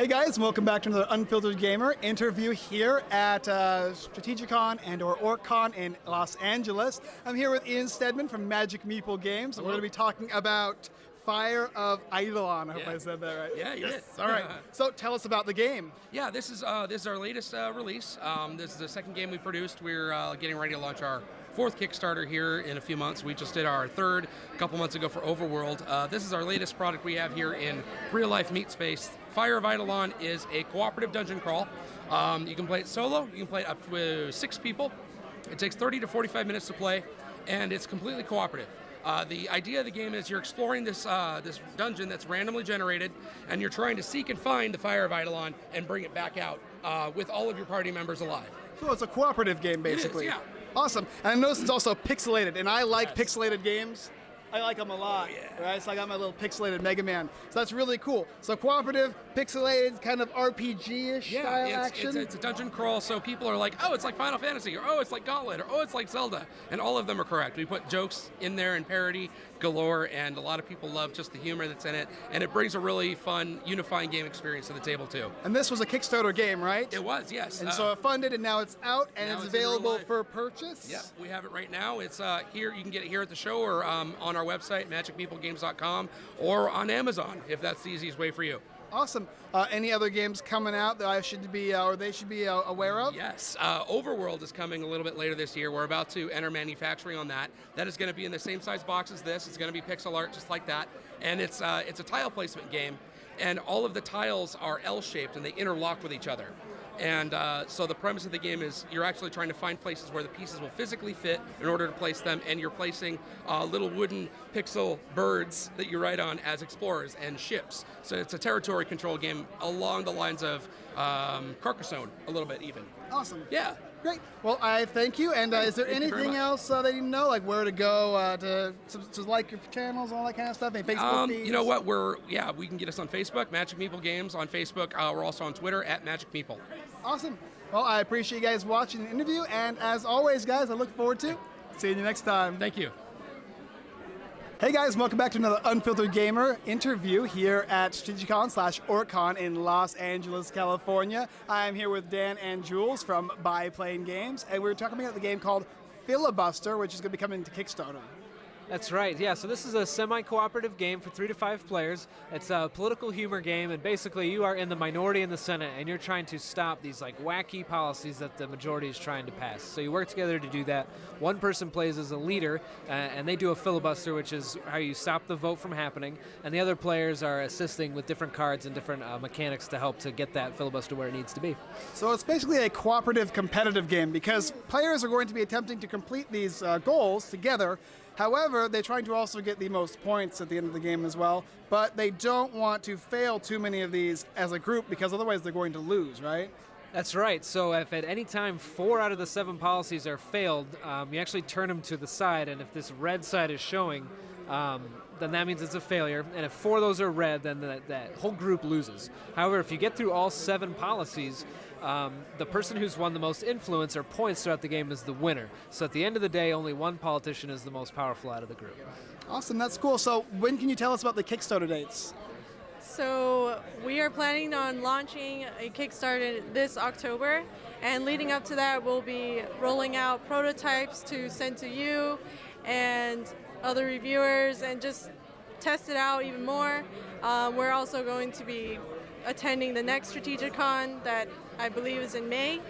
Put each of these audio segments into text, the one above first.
guys, welcome back to another Unfiltered Gamer interview here at Strategicon and/or OrcCon in Los Angeles. I'm here with Ian Stedman from Meeple Games. Hello. We're going to be talking about Fire of Eidolon. I hope I said that right. Yeah, you did. All right. So tell us about the game. Yeah, this is our latest release. This is the second game we produced. We're getting ready to launch our fourth Kickstarter here in a few months. We just did our third a couple months ago for Overworld. This is our latest product we have here in real-life meat space. Fire of Eidolon is a cooperative dungeon crawl. You can play it solo. You can play it up to 6 people. It takes 30 to 45 minutes to play, and it's completely cooperative. The idea of the game is you're exploring this this dungeon that's randomly generated, and you're trying to seek and find the Fire of Eidolon and bring it back out with all of your party members alive. So it's a cooperative game, basically. It is, yeah. Awesome. And I noticed it's also pixelated, and I like pixelated games. I like them a lot, right? So I got my little pixelated Mega Man. So that's really cool. So cooperative, pixelated, kind of RPG-ish style action. It's a dungeon crawl, so people are like, oh, it's like Final Fantasy, or oh, it's like Gauntlet, or oh, it's like Zelda. And all of them are correct. We put jokes in there and parody galore, and a lot of people love just the humor that's in it. And it brings a really fun, unifying game experience to the table, too. And this was a Kickstarter game, right? It was, yes. And so it funded, and now it's out, and it's available for purchase? Yep, we have it right now. It's here. You can get it here at the show or on our website, magicmeeplegames.com, or on Amazon, if that's the easiest way for you. Awesome. Any other games coming out that I should be, or they should be aware of? Yes. Overworld is coming a little bit later this year. We're about to enter manufacturing on that. That is going to be in the same size box as this. It's going to be pixel art just like that. And it's a tile placement game. And all of the tiles are L-shaped and they interlock with each other. And so the premise of the game is you're actually trying to find places where the pieces will physically fit in order to place them, and you're placing little wooden pixel birds that you ride on as explorers and ships. So it's a territory control game along the lines of Carcassonne, a little bit even. Awesome. Yeah. Great. Well, I thank you. And is there anything else that you know, like where to go to like your channels, all that kind of stuff? Any Facebook feeds? You know what? We can get us on Facebook, Magic Meeple Games on Facebook. We're also on Twitter at Magic Meeple. Awesome. Well, I appreciate you guys watching the interview, and as always, guys, I look forward to seeing you next time. Thank you. Hey guys, welcome back to another Unfiltered Gamer interview here at Strategicon/OrcCon in Los Angeles, California. I'm here with Dan and Jules from BiPlane Games, and we're talking about the game called Filibuster, which is going to be coming to Kickstarter. That's right, yeah. So this is a semi-cooperative game for 3 to 5 players. It's a political humor game, and basically you are in the minority in the Senate, and you're trying to stop these like wacky policies that the majority is trying to pass. So you work together to do that. One person plays as a leader, and they do a filibuster, which is how you stop the vote from happening, and the other players are assisting with different cards and different mechanics to help to get that filibuster where it needs to be. So it's basically a cooperative competitive game, because players are going to be attempting to complete these goals together. However, they're trying to also get the most points at the end of the game as well, but they don't want to fail too many of these as a group, because otherwise they're going to lose, right? That's right. So if at any time 4 out of the 7 policies are failed, you actually turn them to the side, and if this red side is showing, then that means it's a failure. And if 4 of those are red, then that whole group loses. However, if you get through all 7 policies, the person who's won the most influence or points throughout the game is the winner. So at the end of the day, only one politician is the most powerful out of the group. Awesome, that's cool. So when can you tell us about the Kickstarter dates? So we are planning on launching a Kickstarter this October, and leading up to that we'll be rolling out prototypes to send to you and other reviewers and just test it out even more. We're also going to be attending the next Strategicon that I believe is in May,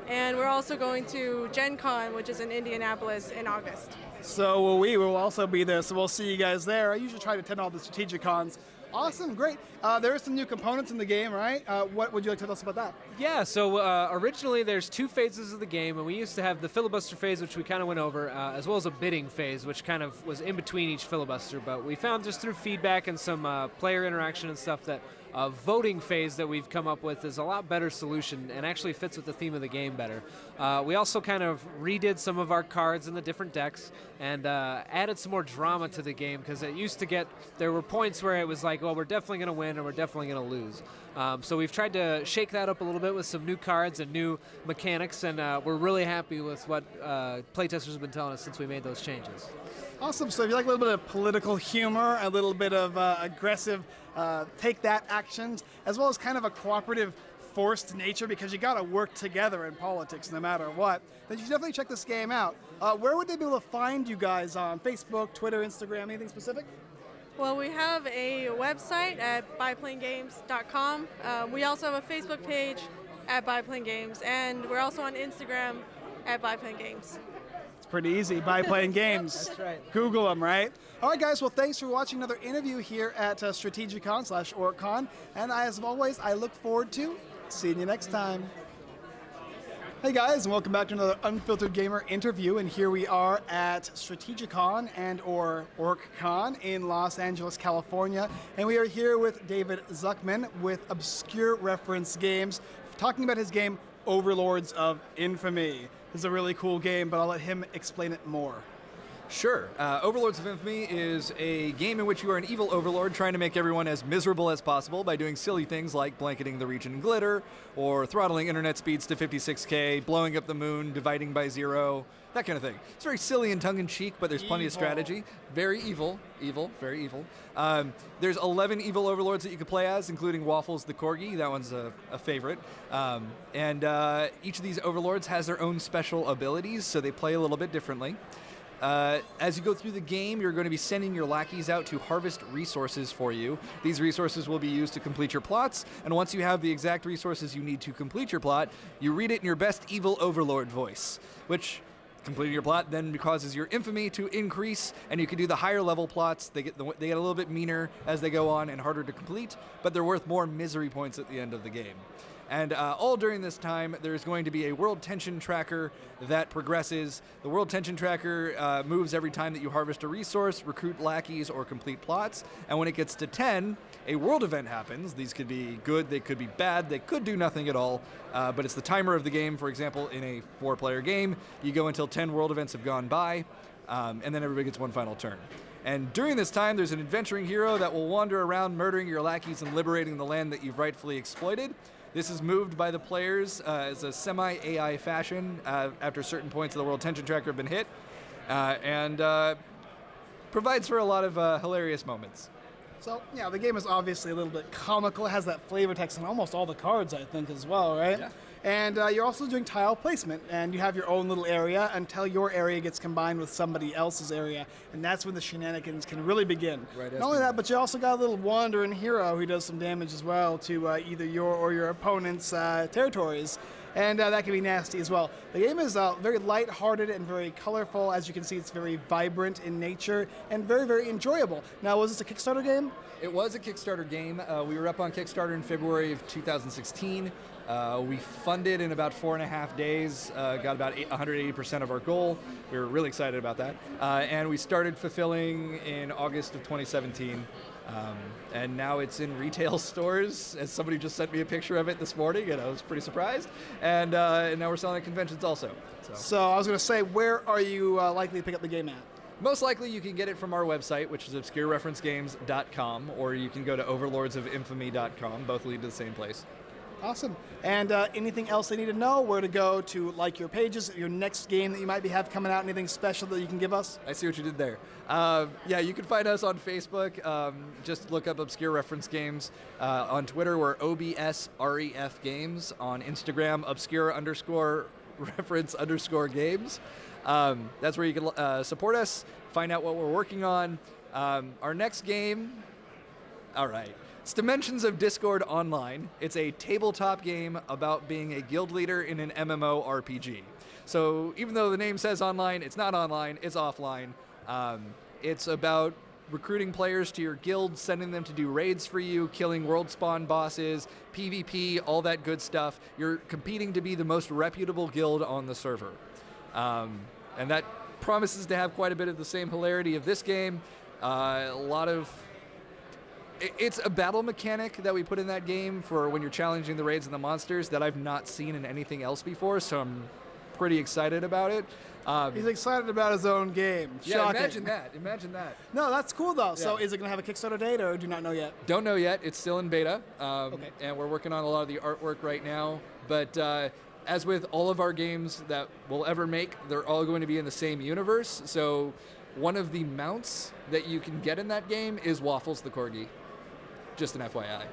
and we're also going to Gen Con, which is in Indianapolis, in August. So we will also be there, so we'll see you guys there. I usually try to attend all the Strategicons. Awesome, great. There are some new components in the game, right? What would you like to tell us about that? Yeah, so originally there's 2 phases of the game, and we used to have the filibuster phase, which we kind of went over, as well as a bidding phase, which kind of was in between each filibuster. But we found just through feedback and some player interaction and stuff that voting phase that we've come up with is a lot better solution and actually fits with the theme of the game better. We also kind of redid some of our cards in the different decks and added some more drama to the game, because it used to there were points where it was like, well, we're definitely going to win or we're definitely going to lose. So we've tried to shake that up a little bit with some new cards and new mechanics, and we're really happy with what playtesters have been telling us since we made those changes. Awesome. So if you like a little bit of political humor, a little bit of aggressive take that actions, as well as kind of a cooperative forced nature, because you got to work together in politics no matter what, then you should definitely check this game out. Where would they be able to find you guys on Facebook, Twitter, Instagram, anything specific? Well, we have a website at BiPlaneGames.com. We also have a Facebook page at BiPlane Games, and we're also on Instagram at BiPlane Games. It's pretty easy, BiPlane Games. That's right. Google them, right? All right, guys, well, thanks for watching another interview here at Strategicon/OrcCon, and as always, I look forward to seeing you next time. Hey guys, and welcome back to another Unfiltered Gamer interview, and here we are at Strategicon and/or OrcCon in Los Angeles, California, and we are here with David Zuckman with Obscure Reference Games, talking about his game Overlords of Infamy. This is a really cool game, but I'll let him explain it more. Sure. Overlords of Infamy is a game in which you are an evil overlord trying to make everyone as miserable as possible by doing silly things like blanketing the region in glitter, or throttling internet speeds to 56K, blowing up the moon, dividing by zero, that kind of thing. It's very silly and tongue-in-cheek, but there's plenty of strategy. Very evil. Very evil. There's 11 evil overlords that you can play as, including Waffles the Corgi. That one's a favorite. And each of these overlords has their own special abilities, so they play a little bit differently. As you go through the game, you're going to be sending your lackeys out to harvest resources for you. These resources will be used to complete your plots, and once you have the exact resources you need to complete your plot, you read it in your best evil overlord voice, which, completing your plot, then causes your infamy to increase, and you can do the higher level plots. They get a little bit meaner as they go on and harder to complete, but they're worth more misery points at the end of the game. And all during this time, there's going to be a world tension tracker that progresses. The world tension tracker moves every time that you harvest a resource, recruit lackeys, or complete plots. And when it gets to 10, a world event happens. These could be good, they could be bad, they could do nothing at all. But it's the timer of the game. For example, in a 4-player game, you go until 10 world events have gone by, and then everybody gets one final turn. And during this time, there's an adventuring hero that will wander around murdering your lackeys and liberating the land that you've rightfully exploited. This is moved by the players as a semi-AI fashion after certain points of the world tension tracker have been hit, and provides for a lot of hilarious moments. So, yeah, the game is obviously a little bit comical. It has that flavor text on almost all the cards, I think, as well, right? Yeah. And you're also doing tile placement, and you have your own little area until your area gets combined with somebody else's area, and that's when the shenanigans can really begin. Right, not only that, but you also got a little wandering hero who does some damage as well to either your or your opponent's territories, and that can be nasty as well. The game is very lighthearted and very colorful. As you can see, it's very vibrant in nature and very, very enjoyable. Now, was this a Kickstarter game? It was a Kickstarter game. We were up on Kickstarter in February of 2016. We funded in about 4.5 days, got about 180% of our goal. We were really excited about that. And we started fulfilling in August of 2017. And now it's in retail stores, as somebody just sent me a picture of it this morning, and I was pretty surprised. And now we're selling at conventions also. So I was going to say, where are you likely to pick up the game at? Most likely you can get it from our website, which is obscurereferencegames.com, or you can go to overlordsofinfamy.com. Both lead to the same place. Awesome. And anything else they need to know? Where to go to like your pages, your next game that you might have coming out, anything special that you can give us? I see what you did there. Yeah, you can find us on Facebook. Just look up Obscure Reference Games. On Twitter, we're OBSREF Games. On Instagram, obscure_reference_games. That's where you can support us, find out what we're working on. Our next game, all right. It's Dimensions of Discord Online. It's a tabletop game about being a guild leader in an MMORPG. So even though the name says online, it's not online, it's offline. It's about recruiting players to your guild, sending them to do raids for you, killing world spawn bosses, PvP, all that good stuff. You're competing to be the most reputable guild on the server. And that promises to have quite a bit of the same hilarity of this game. It's a battle mechanic that we put in that game for when you're challenging the raids and the monsters that I've not seen in anything else before, so I'm pretty excited about it. He's excited about his own game. Yeah, Shocking. imagine that. No, that's cool though. Yeah. So is it going to have a Kickstarter date, or do you not know yet? Don't know yet. It's still in beta, Okay. And we're working on a lot of the artwork right now. But as with all of our games that we'll ever make, they're all going to be in the same universe. So one of the mounts that you can get in that game is Waffles the Corgi. Just an FYI.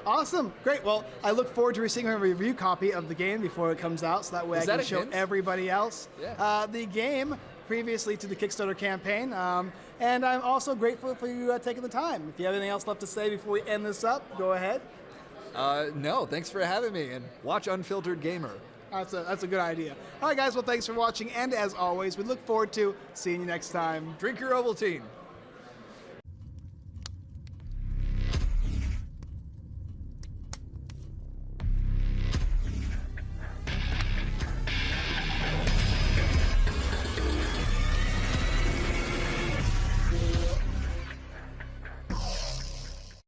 Awesome. Great. Well, I look forward to receiving a review copy of the game before it comes out, so that way Is I that can a show hint? everybody else Yeah. the game previously to the Kickstarter campaign. And I'm also grateful for you taking the time. If you have anything else left to say before we end this up, go ahead. No, thanks for having me, and watch Unfiltered Gamer. That's a good idea. All right, guys. Well, thanks for watching, and as always, we look forward to seeing you next time. Drink your Ovaltine.